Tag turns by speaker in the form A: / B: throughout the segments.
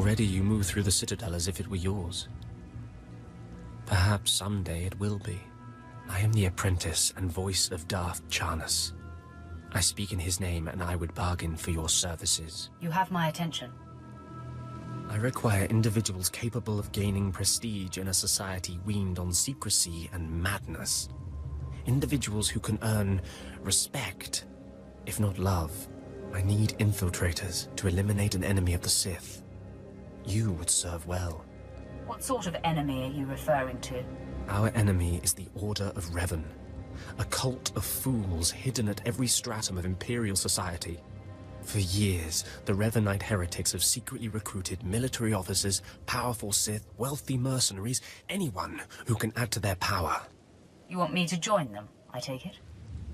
A: Already you move through the Citadel as if it were yours. Perhaps someday it will be. I am the apprentice and voice of Darth Charnas. I speak in his name, and I would bargain for your services.
B: You have my attention.
A: I require individuals capable of gaining prestige in a society weaned on secrecy and madness. Individuals who can earn respect, if not love. I need infiltrators to eliminate an enemy of the Sith. You would serve well.
B: What sort of enemy are you referring to?
A: Our enemy is the Order of Revan, a cult of fools hidden at every stratum of Imperial society. For years, the Revanite heretics have secretly recruited military officers, powerful Sith, wealthy mercenaries, anyone who can add to their power.
B: You want me to join them, I take it?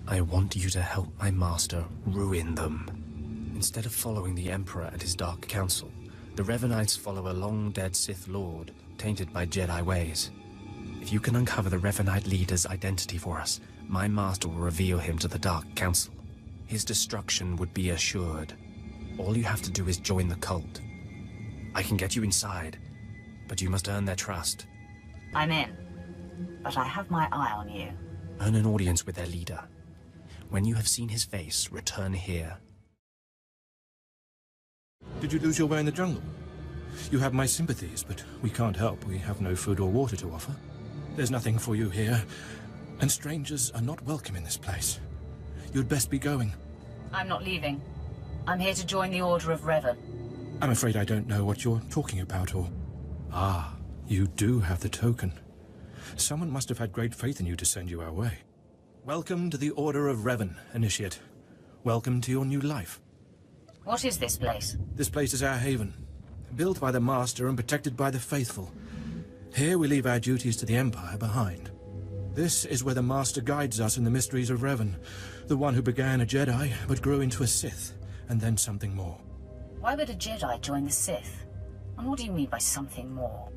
A: I want you to help my master ruin them. Instead of following the Emperor and his Dark Council, the Revanites follow a long-dead Sith Lord, tainted by Jedi ways. If you can uncover the Revanite leader's identity for us, my master will reveal him to the Dark Council. His destruction would be assured. All you have to do is join the cult. I can get you inside, but you must earn their trust.
B: I'm in, but I have my eye on you.
A: Earn an audience with their leader. When you have seen his face, return here.
C: Did you lose your way in the jungle? You have my sympathies, but we can't help. We have no food or water to offer. There's nothing for you here, and strangers are not welcome in this place. You'd best be going.
B: I'm not leaving. I'm here to join the Order of Revan.
C: I'm afraid I don't know what you're talking about, or... Ah, you do have the token. Someone must have had great faith in you to send you our way. Welcome to the Order of Revan, Initiate. Welcome to your new life.
B: What is this place?
C: This place is our haven. Built by the Master and protected by the faithful. Here we leave our duties to the Empire behind. This is where the Master guides us in the mysteries of Revan, the one who began a Jedi but grew into a Sith, and then something more.
B: Why would a Jedi join the Sith? And what do you mean by something more?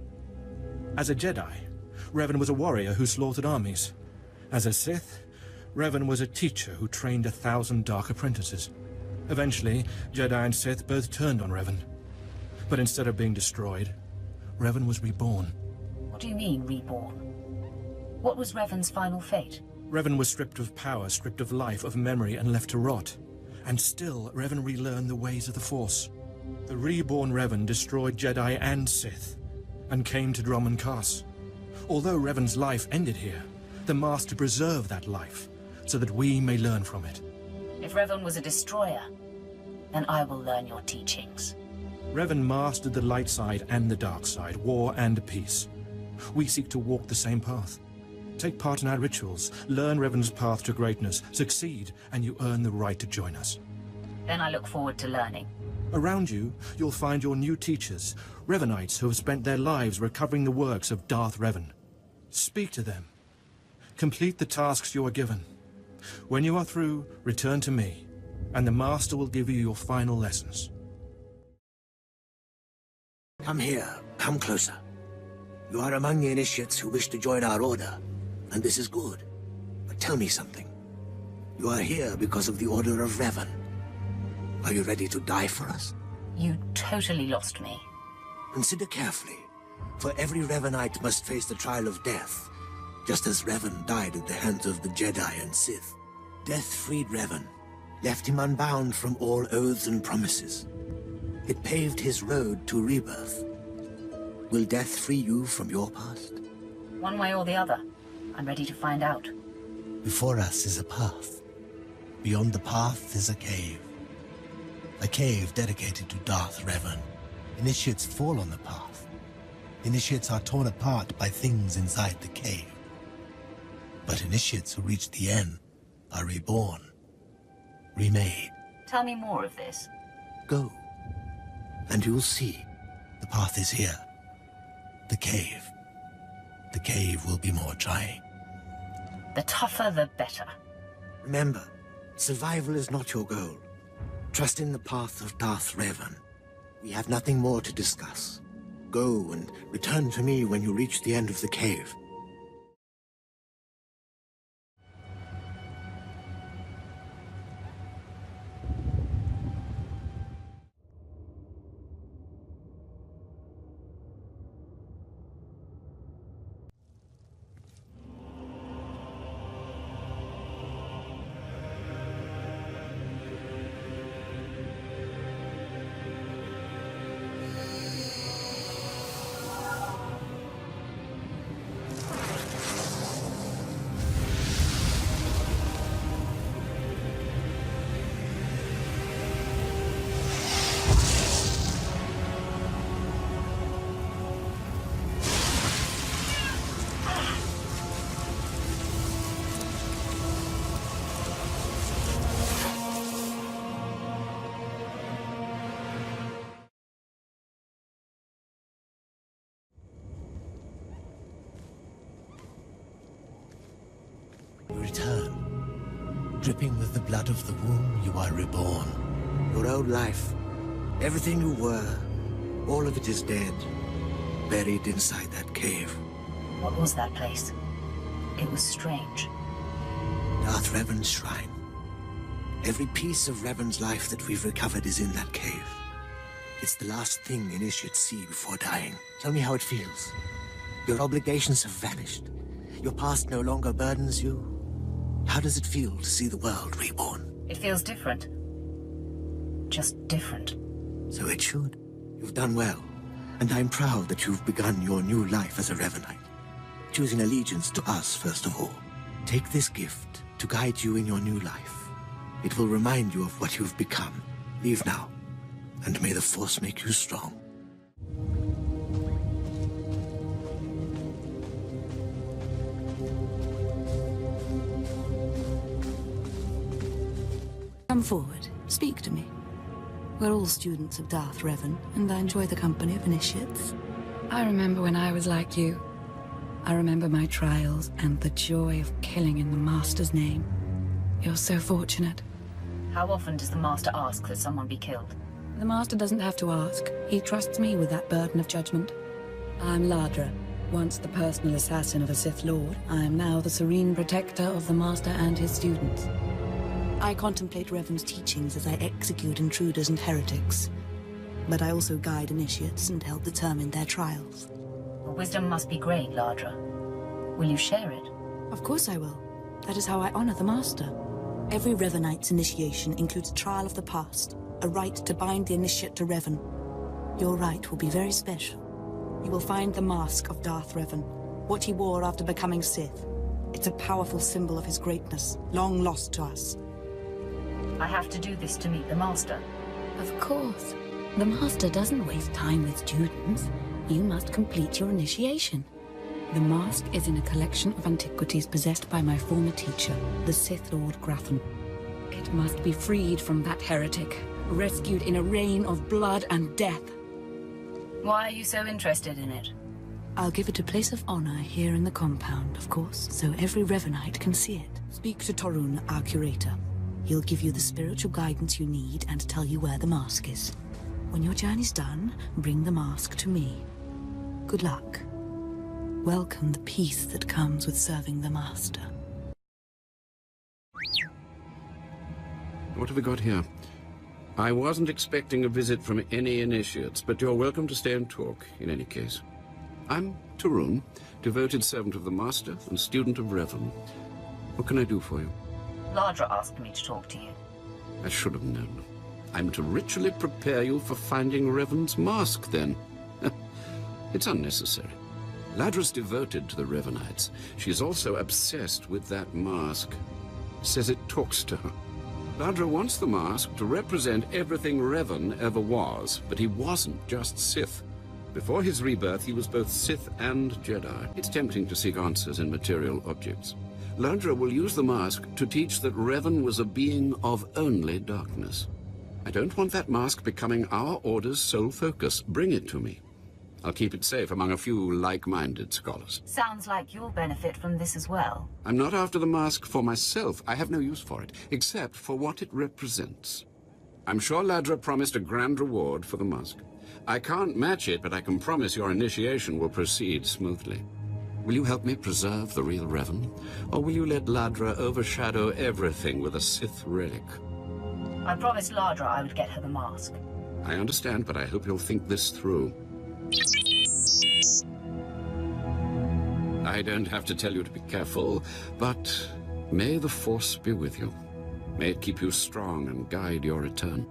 C: As a Jedi, Revan was a warrior who slaughtered armies. As a Sith, Revan was a teacher who trained 1,000 dark apprentices. Eventually, Jedi and Sith both turned on Revan. But instead of being destroyed, Revan was reborn.
B: What do you mean, reborn? What was Revan's final fate?
C: Revan was stripped of power, stripped of life, of memory, and left to rot. And still, Revan relearned the ways of the Force. The reborn Revan destroyed Jedi and Sith, and came to Dromund Kaas. Although Revan's life ended here, the Master preserved that life, so that we may learn from it.
B: If Revan was a destroyer, then I will learn your teachings.
C: Revan mastered the light side and the dark side, war and peace. We seek to walk the same path. Take part in our rituals, learn Revan's path to greatness, succeed, and you earn the right to join us.
B: Then I look forward to learning.
C: Around you, you'll find your new teachers, Revanites who have spent their lives recovering the works of Darth Revan. Speak to them. Complete the tasks you are given. When you are through, return to me, and the Master will give you your final lessons.
D: Come here, come closer. You are among the initiates who wish to join our order, and this is good. But tell me something. You are here because of the Order of Revan. Are you ready to die for us?
B: You totally lost me.
D: Consider carefully, for every Revanite must face the trial of death, just as Revan died at the hands of the Jedi and Sith. Death freed Revan, left him unbound from all oaths and promises. It paved his road to rebirth. Will death free you from your past?
B: One way or the other. I'm ready to find out.
D: Before us is a path. Beyond the path is a cave. A cave dedicated to Darth Revan. Initiates fall on the path. Initiates are torn apart by things inside the cave. But initiates who reach the end are reborn, remade.
B: Tell me more of this.
D: Go, and you'll see. The path is here. The cave. The cave will be more trying.
B: The tougher, the better.
D: Remember, survival is not your goal. Trust in the path of Darth Revan. We have nothing more to discuss. Go and return to me when you reach the end of the cave. Dripping with the blood of the womb, you are reborn. Your old life, everything you were, all of it is dead, buried inside that cave.
B: What was that place? It was strange.
D: Darth Revan's shrine. Every piece of Revan's life that we've recovered is in that cave. It's the last thing initiates see before dying. Tell me how it feels. Your obligations have vanished. Your past no longer burdens you. How does it feel to see the world reborn?
B: It feels different. Just different.
D: So it should. You've done well. And I'm proud that you've begun your new life as a Revanite. Choosing allegiance to us, first of all. Take this gift to guide you in your new life. It will remind you of what you've become. Leave now, and may the Force make you strong.
E: Come forward. Speak to me. We're all students of Darth Revan, and I enjoy the company of initiates. I remember when I was like you. I remember my trials and the joy of killing in the Master's name. You're so fortunate.
B: How often does the Master ask that someone be killed?
E: The Master doesn't have to ask. He trusts me with that burden of judgment. I'm Ladra. Once the personal assassin of a Sith Lord, I am now the serene protector of the Master and his students. I contemplate Revan's teachings as I execute intruders and heretics. But I also guide initiates and help determine their trials.
B: The wisdom must be great, Ladra. Will you share it?
E: Of course I will. That is how I honor the Master. Every Revanite's initiation includes a trial of the past, a rite to bind the initiate to Revan. Your rite will be very special. You will find the mask of Darth Revan, what he wore after becoming Sith. It's a powerful symbol of his greatness, long lost to us.
B: I have to do this to meet the Master.
E: Of course. The Master doesn't waste time with students. You must complete your initiation. The mask is in a collection of antiquities possessed by my former teacher, the Sith Lord Grafan. It must be freed from that heretic, rescued in a rain of blood and death.
B: Why are you so interested in it?
E: I'll give it a place of honor here in the compound, of course, so every Revanite can see it. Speak to Torun, our curator. He'll give you the spiritual guidance you need and tell you where the mask is. When your journey's done, bring the mask to me. Good luck. Welcome the peace that comes with serving the Master.
F: What have we got here? I wasn't expecting a visit from any initiates, but you're welcome to stay and talk, in any case. I'm Torun, devoted servant of the Master and student of Revan. What can I do for you?
B: Ladra asked me to talk to you.
F: I should have known. I'm to ritually prepare you for finding Revan's mask, then. It's unnecessary. Ladra's devoted to the Revanites. She's also obsessed with that mask. Says it talks to her. Ladra wants the mask to represent everything Revan ever was, but he wasn't just Sith. Before his rebirth, he was both Sith and Jedi. It's tempting to seek answers in material objects. Ladra will use the mask to teach that Revan was a being of only darkness. I don't want that mask becoming our Order's sole focus. Bring it to me. I'll keep it safe among a few like-minded scholars.
B: Sounds like you'll benefit from this as well.
F: I'm not after the mask for myself. I have no use for it, except for what it represents. I'm sure Ladra promised a grand reward for the mask. I can't match it, but I can promise your initiation will proceed smoothly. Will you help me preserve the real Revan? Or will you let Ladra overshadow everything with a Sith relic?
B: I promised Ladra I would get her the mask.
F: I understand, but I hope you'll think this through. I don't have to tell you to be careful, but may the Force be with you. May it keep you strong and guide your return.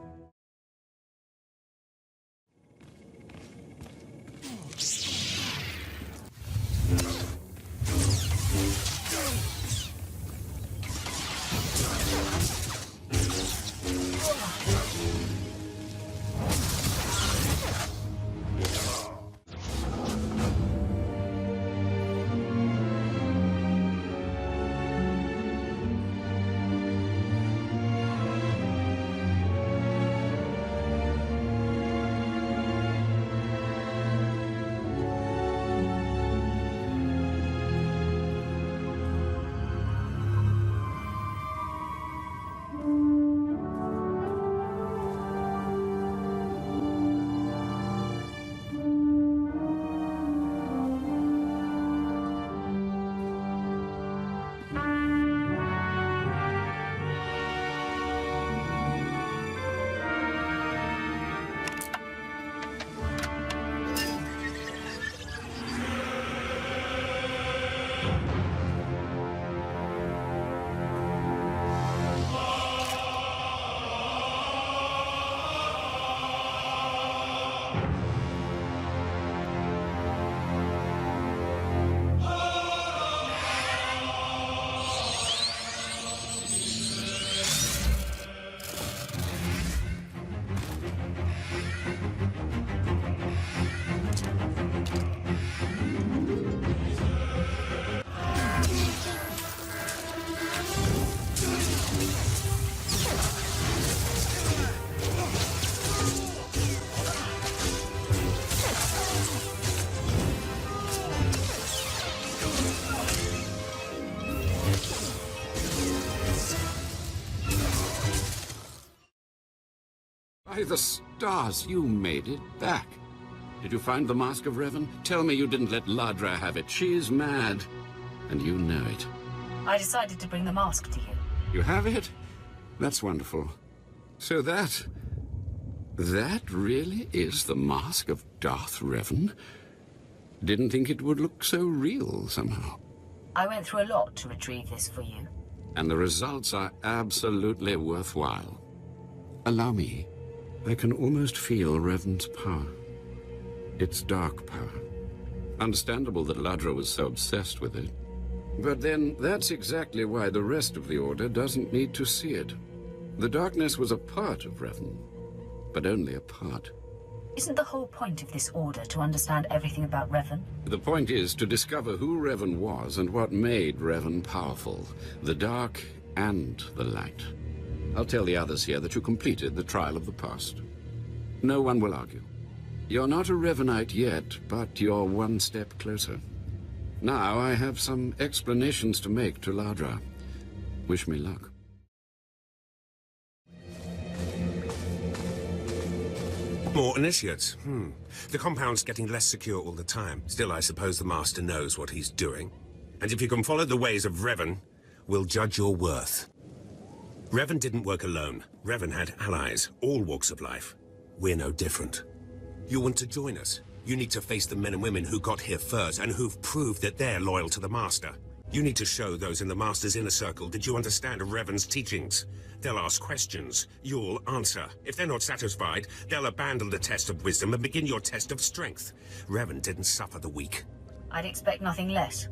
F: By the stars, you made it back. Did you find the Mask of Revan? Tell me you didn't let Ladra have it. She's mad, and you know it.
B: I decided to bring the mask to you.
F: You have it? That's wonderful. So that really is the Mask of Darth Revan? Didn't think it would look so real somehow.
B: I went through a lot to retrieve this for you.
F: And the results are absolutely worthwhile. Allow me. I can almost feel Revan's power. It's dark power. Understandable that Ladra was so obsessed with it. But then, that's exactly why the rest of the Order doesn't need to see it. The darkness was a part of Revan, but only a part.
B: Isn't the whole point of this order to understand everything about Revan?
F: The point is to discover who Revan was and what made Revan powerful. The dark and the light. I'll tell the others here that you completed the trial of the past. No one will argue. You're not a Revanite yet, but you're one step closer. Now I have some explanations to make to Ladra. Wish me luck.
G: More initiates. The compound's getting less secure all the time. Still, I suppose the Master knows what he's doing. And if you can follow the ways of Revan, we'll judge your worth. Revan didn't work alone. Revan had allies, all walks of life. We're no different. You want to join us? You need to face the men and women who got here first and who've proved that they're loyal to the Master. You need to show those in the Master's inner circle that you understand Revan's teachings. They'll ask questions. You'll answer. If they're not satisfied, they'll abandon the test of wisdom and begin your test of strength. Revan didn't suffer the weak.
B: I'd expect nothing less.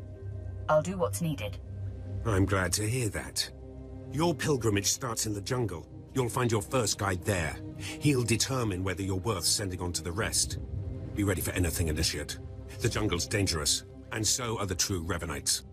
B: I'll do what's needed.
G: I'm glad to hear that. Your pilgrimage starts in the jungle. You'll find your first guide there. He'll determine whether you're worth sending on to the rest. Be ready for anything, Initiate. The jungle's dangerous, and so are the true Revanites.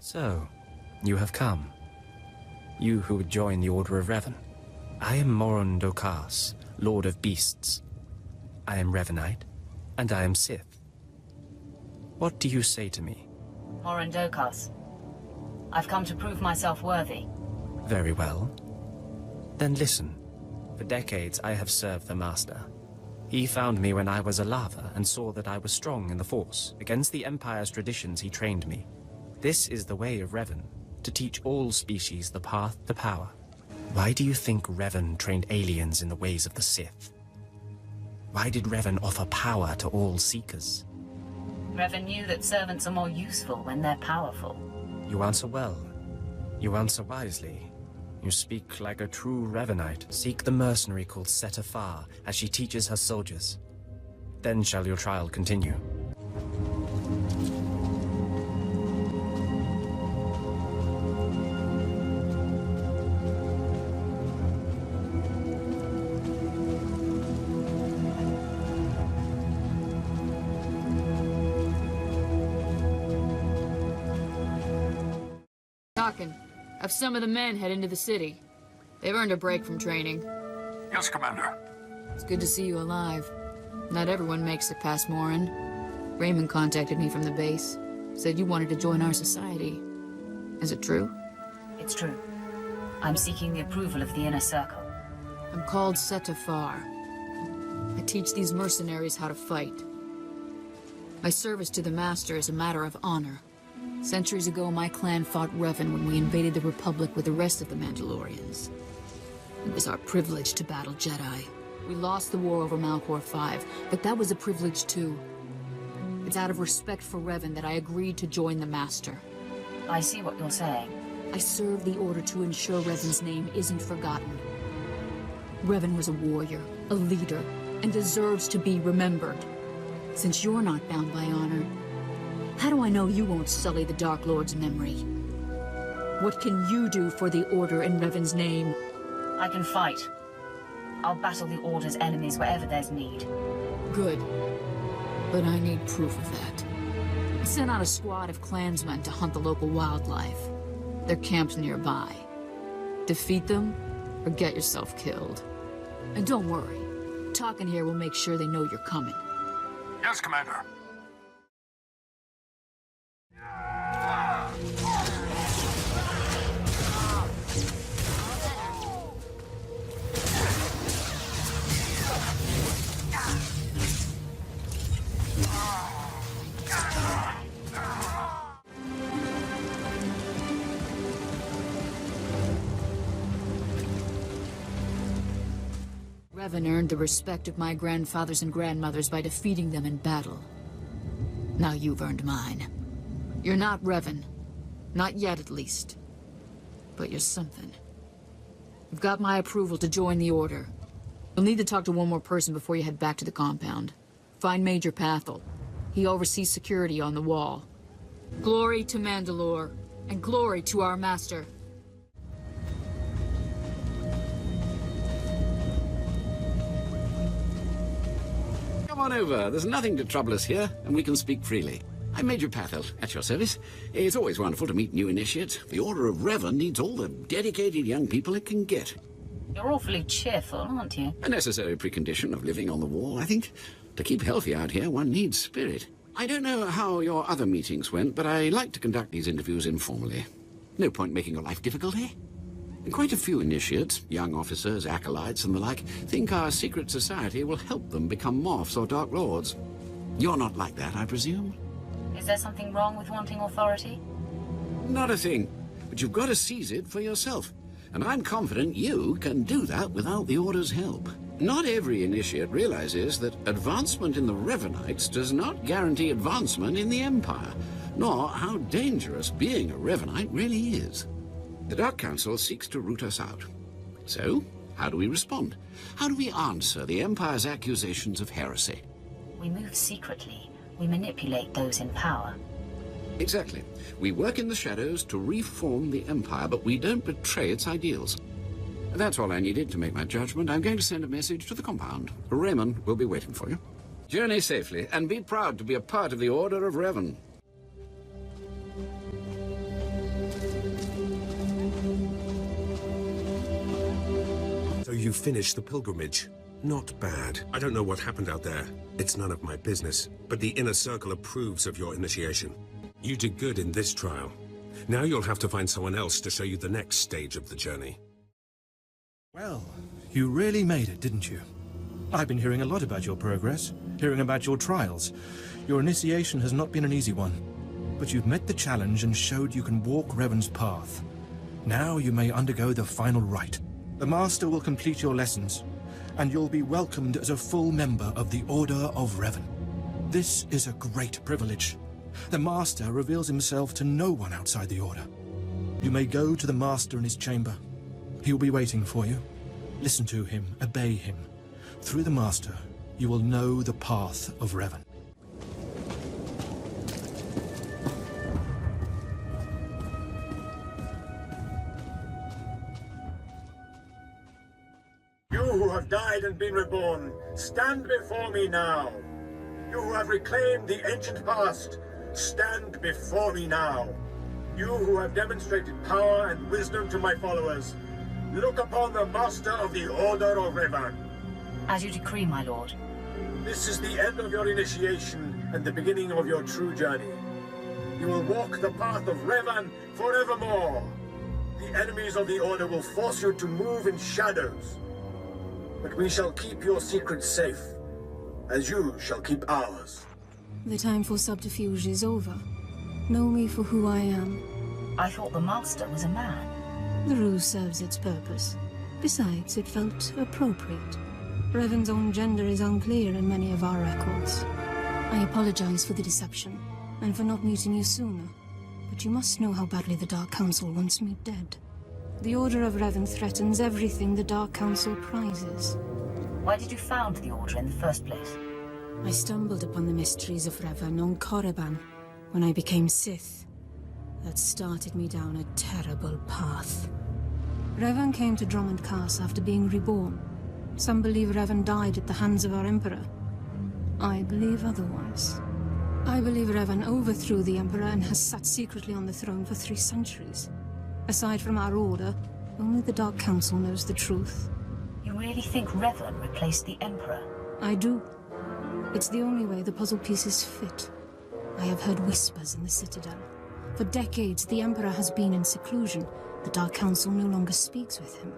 A: So, you have come. You who would join the Order of Revan. I am Moron Dokas, Lord of Beasts. I am Revanite, and I am Sith. What do you say to me?
B: Moron Dokas. I've come to prove myself worthy.
A: Very well. Then listen. For decades I have served the Master. He found me when I was a lava and saw that I was strong in the Force. Against the Empire's traditions he trained me. This is the way of Revan, to teach all species the path to power. Why do you think Revan trained aliens in the ways of the Sith? Why did Revan offer power to all seekers?
B: Revan knew that servants are more useful when they're powerful.
A: You answer well. You answer wisely. You speak like a true Revanite. Seek the mercenary called SWTOR as she teaches her soldiers. Then shall your trial continue.
H: Have some of the men head into the city. They've earned a break from training.
I: Yes, Commander.
H: It's good to see you alive. Not everyone makes it past Morin. Raymond contacted me from the base. Said you wanted to join our society. Is it true?
B: It's true. I'm seeking the approval of the Inner Circle.
H: I'm called SWTOR. I teach these mercenaries how to fight. My service to the Master is a matter of honor. Centuries ago, my clan fought Revan when we invaded the Republic with the rest of the Mandalorians. It was our privilege to battle Jedi. We lost the war over Malchor 5, but that was a privilege too. It's out of respect for Revan that I agreed to join the Master.
B: I see what you're saying.
H: I serve the Order to ensure Revan's name isn't forgotten. Revan was a warrior, a leader, and deserves to be remembered. Since you're not bound by honor, How do I know you won't sully the Dark Lord's memory? What can you do for the Order in Revan's name?
B: I can fight. I'll battle the Order's enemies wherever there's need.
H: Good. But I need proof of that. I sent out a squad of clansmen to hunt the local wildlife. Their camp's nearby. Defeat them, or get yourself killed. And don't worry. Talking here will make sure they know you're coming.
I: Yes, Commander.
H: Revan earned the respect of my grandfathers and grandmothers by defeating them in battle. Now you've earned mine. You're not Revan. Not yet, at least. But you're something. You've got my approval to join the Order. You'll need to talk to one more person before you head back to the compound. Find Major Pathel. He oversees security on the wall. Glory to Mandalore, and glory to our master.
F: Come on over. There's nothing to trouble us here, and we can speak freely. I'm Major Pathel, at your service. It's always wonderful to meet new initiates. The Order of Revan needs all the dedicated young people it can get.
B: You're awfully cheerful, aren't you?
F: A necessary precondition of living on the wall, I think. To keep healthy out here, one needs spirit. I don't know how your other meetings went, but I like to conduct these interviews informally. No point making your life difficult, eh? And quite a few initiates, young officers, acolytes, and the like, think our secret society will help them become Morphs or Dark Lords. You're not like that, I presume?
B: Is there something wrong with wanting authority?
F: Not a thing. But you've got to seize it for yourself. And I'm confident you can do that without the Order's help. Not every initiate realizes that advancement in the Revanites does not guarantee advancement in the Empire, nor how dangerous being a Revanite really is. The Dark Council seeks to root us out. So, how do we respond? How do we answer the Empire's accusations of heresy?
B: We move secretly. We manipulate those in power.
F: Exactly. We work in the shadows to reform the Empire, but we don't betray its ideals. That's all I needed to make my judgment. I'm going to send a message to the compound. Raymond will be waiting for you. Journey safely, and be proud to be a part of the Order of Revan.
G: So you finished the pilgrimage. Not bad. I don't know what happened out there. It's none of my business. But the Inner Circle approves of your initiation. You did good in this trial. Now you'll have to find someone else to show you the next stage of the journey.
C: Well, you really made it, didn't you? I've been hearing a lot about your progress, hearing about your trials. Your initiation has not been an easy one, but you've met the challenge and showed you can walk Revan's path. Now you may undergo the final rite. The Master will complete your lessons, and you'll be welcomed as a full member of the Order of Revan. This is a great privilege. The Master reveals himself to no one outside the Order. You may go to the Master in his chamber. He will be waiting for you. Listen to him, obey him. Through the Master, you will know the path of Revan.
J: You who have died and been reborn, stand before me now. You who have reclaimed the ancient past, stand before me now. You who have demonstrated power and wisdom to my followers, look upon the Master of the Order of Revan.
B: As you decree, my lord.
J: This is the end of your initiation and the beginning of your true journey. You will walk the path of Revan forevermore. The enemies of the Order will force you to move in shadows. But we shall keep your secrets safe, as you shall keep ours.
K: The time for subterfuge is over. Know me for who I am.
B: I thought the Master was a man.
K: The ruse serves its purpose. Besides, it felt appropriate. Revan's own gender is unclear in many of our records. I apologize for the deception, and for not meeting you sooner. But you must know how badly the Dark Council wants me dead. The Order of Revan threatens everything the Dark Council prizes.
B: Why did you found the Order in the first place?
K: I stumbled upon the mysteries of Revan on Korriban, When I became Sith, that started me down a terrible path. Revan came to Drummond Castle after being reborn. Some believe Revan died at the hands of our Emperor. I believe otherwise. I believe Revan overthrew the Emperor and has sat secretly on the throne for 3 centuries. Aside from our order, only the Dark Council knows the truth.
B: You really think Revan replaced the Emperor?
K: I do. It's the only way the puzzle pieces fit. I have heard whispers in the Citadel. For decades, the Emperor has been in seclusion. The Dark Council no longer speaks with him.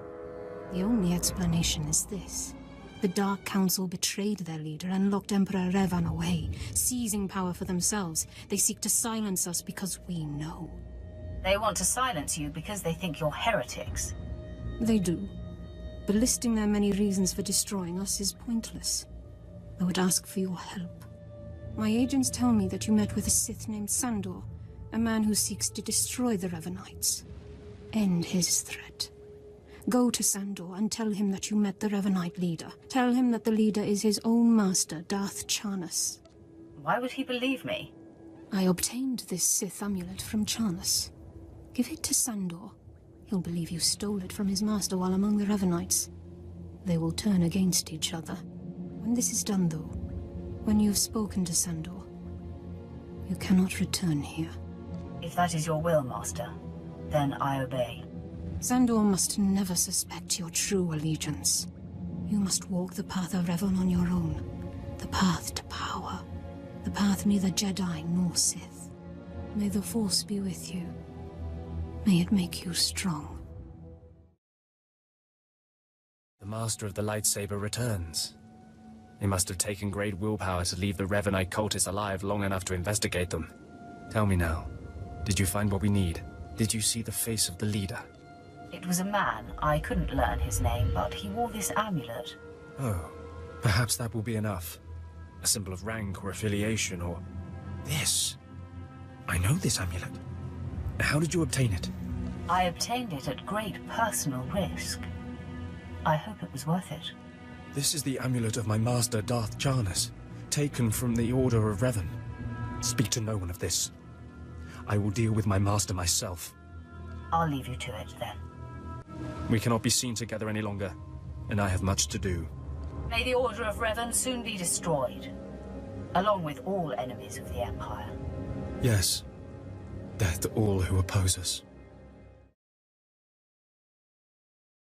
K: The only explanation is this. The Dark Council betrayed their leader and locked Emperor Revan away, seizing power for themselves. They seek to silence us because we know.
B: They want to silence you because they think you're heretics.
K: They do. But listing their many reasons for destroying us is pointless. I would ask for your help. My agents tell me that you met with a Sith named Sandor, a man who seeks to destroy the Revanites. End his threat. Go to Sandor and tell him that you met the Revanite leader. Tell him that the leader is his own master, Darth Charnas.
B: Why would he believe me?
K: I obtained this Sith amulet from Charnas. Give it to Sandor. He'll believe you stole it from his master while among the Revanites. They will turn against each other. When this is done, though, when you've spoken to Sandor, you cannot return here.
B: If that is your will, Master, then I obey.
K: Sandor must never suspect your true allegiance. You must walk the path of Revan on your own. The path to power. The path neither Jedi nor Sith. May the Force be with you. May it make you strong.
A: The Master of the Lightsaber returns. They must have taken great willpower to leave the Revanite cultists alive long enough to investigate them. Tell me now, did you find what we need? Did you see the face of the leader?
B: It was a man. I couldn't learn his name, but he wore this amulet.
A: Oh, perhaps that will be enough. A symbol of rank or affiliation or... This. I know this amulet. How did you obtain it?
B: I obtained it at great personal risk. I hope it was worth it.
A: This is the amulet of my master, Darth Charnas, taken from the Order of Revan. Speak to no one of this. I will deal with my master myself.
B: I'll leave you to it, then.
A: We cannot be seen together any longer, and I have much to do.
B: May the Order of Revan soon be destroyed, along with all enemies of the Empire.
A: Yes. Death to all who oppose us.